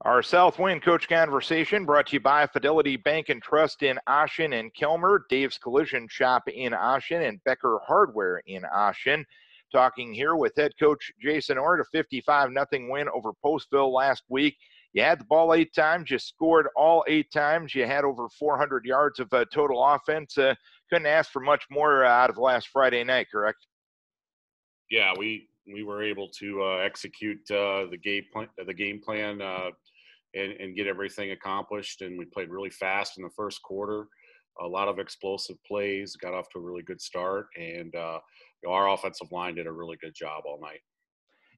Our South Winn Coach Conversation brought to you by Fidelity Bank and Trust in Ossian and Calmar, Dave's Collision Shop in Ossian, and Becker Hardware in Ossian. Talking here with head coach Jason Ohrt, a 55-0 win over Postville last week. You had the ball 8 times. You scored all 8 times. You had over 400 yards of total offense. Couldn't ask for much more out of last Friday night, correct? Yeah, we were able to execute the game plan and get everything accomplished. And we played really fast in the first quarter. A lot of explosive plays, got off to a really good start, and our offensive line did a really good job all night.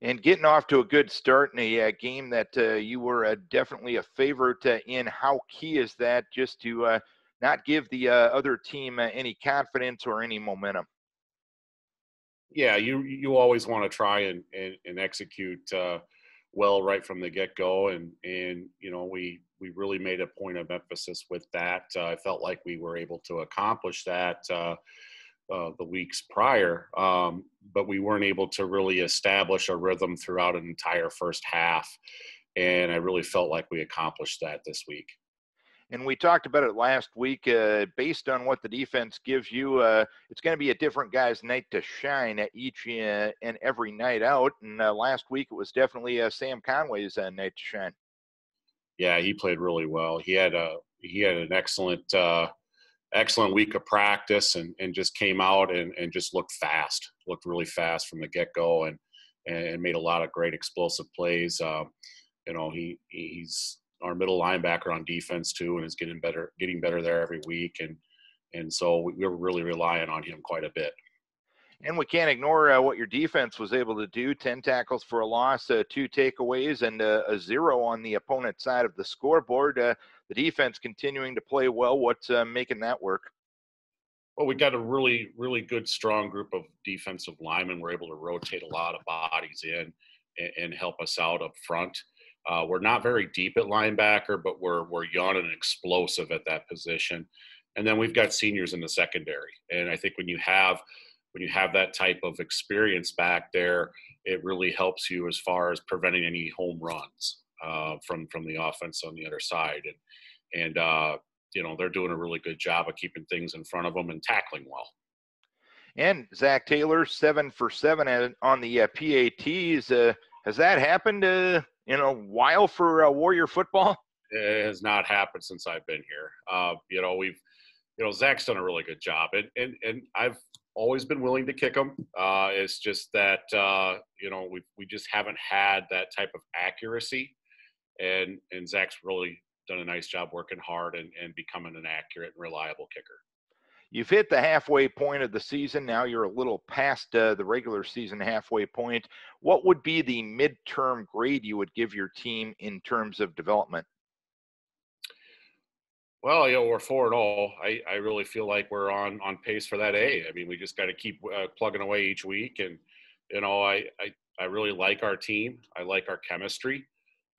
And getting off to a good start in a game that you were definitely a favorite in, how key is that just to not give the other team any confidence or any momentum? Yeah, you always want to try and execute well right from the get-go, and we really made a point of emphasis with that. I felt like we were able to accomplish that the weeks prior, but we weren't able to really establish a rhythm throughout an entire first half, and I really felt like we accomplished that this week. And we talked about it last week. Based on what the defense gives you, it's going to be a different guy's night to shine at each and every night out. And last week it was definitely Sam Conway's night to shine. Yeah, he played really well. He had an excellent week of practice and just came out and just looked really fast from the get-go and made a lot of great explosive plays. He's our middle linebacker on defense too, and is getting better there every week. And so we're really relying on him quite a bit. And we can't ignore what your defense was able to do. 10 tackles for a loss, 2 takeaways, and a 0 on the opponent's side of the scoreboard. The defense continuing to play well. What's making that work? Well, we got a really, really good, strong group of defensive linemen. We're able to rotate a lot of bodies in and help us out up front. We're not very deep at linebacker, but we're young and explosive at that position. And then we've got seniors in the secondary. And I think when you have that type of experience back there, it really helps you as far as preventing any home runs from the offense on the other side. And they're doing a really good job of keeping things in front of them and tackling well. And Zach Taylor, 7 for 7 on the PATs. Has that happened in a while for Warrior football? It has not happened since I've been here. Zach's done a really good job, and I've always been willing to kick him. It's just that we just haven't had that type of accuracy, and Zach's really done a nice job working hard and becoming an accurate and reliable kicker. You've hit the halfway point of the season. Now you're a little past the regular season halfway point. What would be the midterm grade you would give your team in terms of development? Well, we're 4-0. I really feel like we're on pace for that A. I mean, we just got to keep plugging away each week. And, I really like our team. I like our chemistry.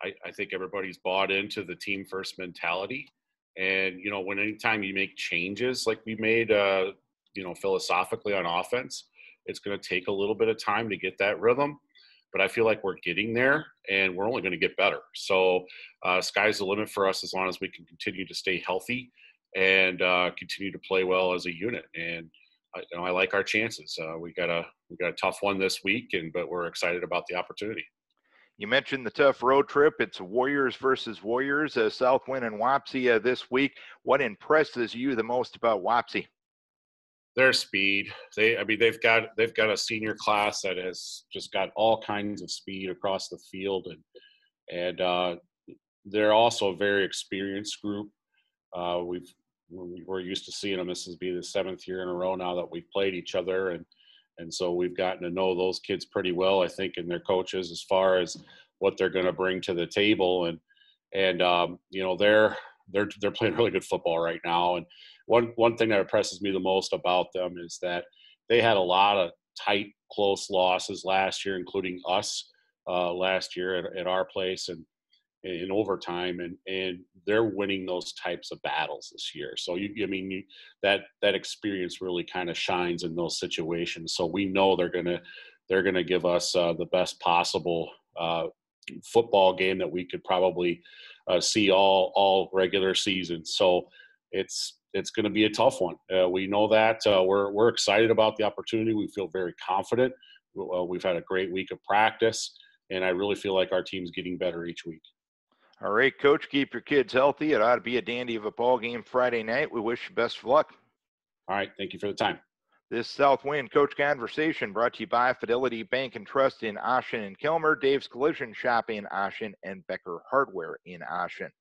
I think everybody's bought into the team first mentality. And, anytime you make changes like we made, philosophically on offense, it's going to take a little bit of time to get that rhythm. But I feel like we're getting there, and we're only going to get better. So sky's the limit for us as long as we can continue to stay healthy and continue to play well as a unit. And I like our chances. We got a tough one this week, but we're excited about the opportunity. You mentioned the tough road trip. It's Warriors versus Warriors, South Winn and Wapsie this week. What impresses you the most about Wapsie? Their speed. They've got a senior class that has just got all kinds of speed across the field, and they're also a very experienced group. We're used to seeing them. This is be the 7th year in a row now that we've played each other, and so we've gotten to know those kids pretty well, I think, and their coaches as far as what they're going to bring to the table. And they're playing really good football right now. And one thing that impresses me the most about them is that they had a lot of tight, close losses last year, including us last year at our place and in overtime, and they're winning those types of battles this year. So that experience really kind of shines in those situations. So we know they're gonna give us the best possible football game that we could probably see all regular season. So it's going to be a tough one. We know that. We're excited about the opportunity. We feel very confident. We've had a great week of practice, and I really feel like our team's getting better each week. All right, Coach, keep your kids healthy. It ought to be a dandy of a ball game Friday night. We wish you best of luck. All right, thank you for the time. This South Winn Coach Conversation brought to you by Fidelity Bank and Trust in Ossian and Calmar, Dave's Collision Shop in Ossian, and Becker Hardware in Ossian.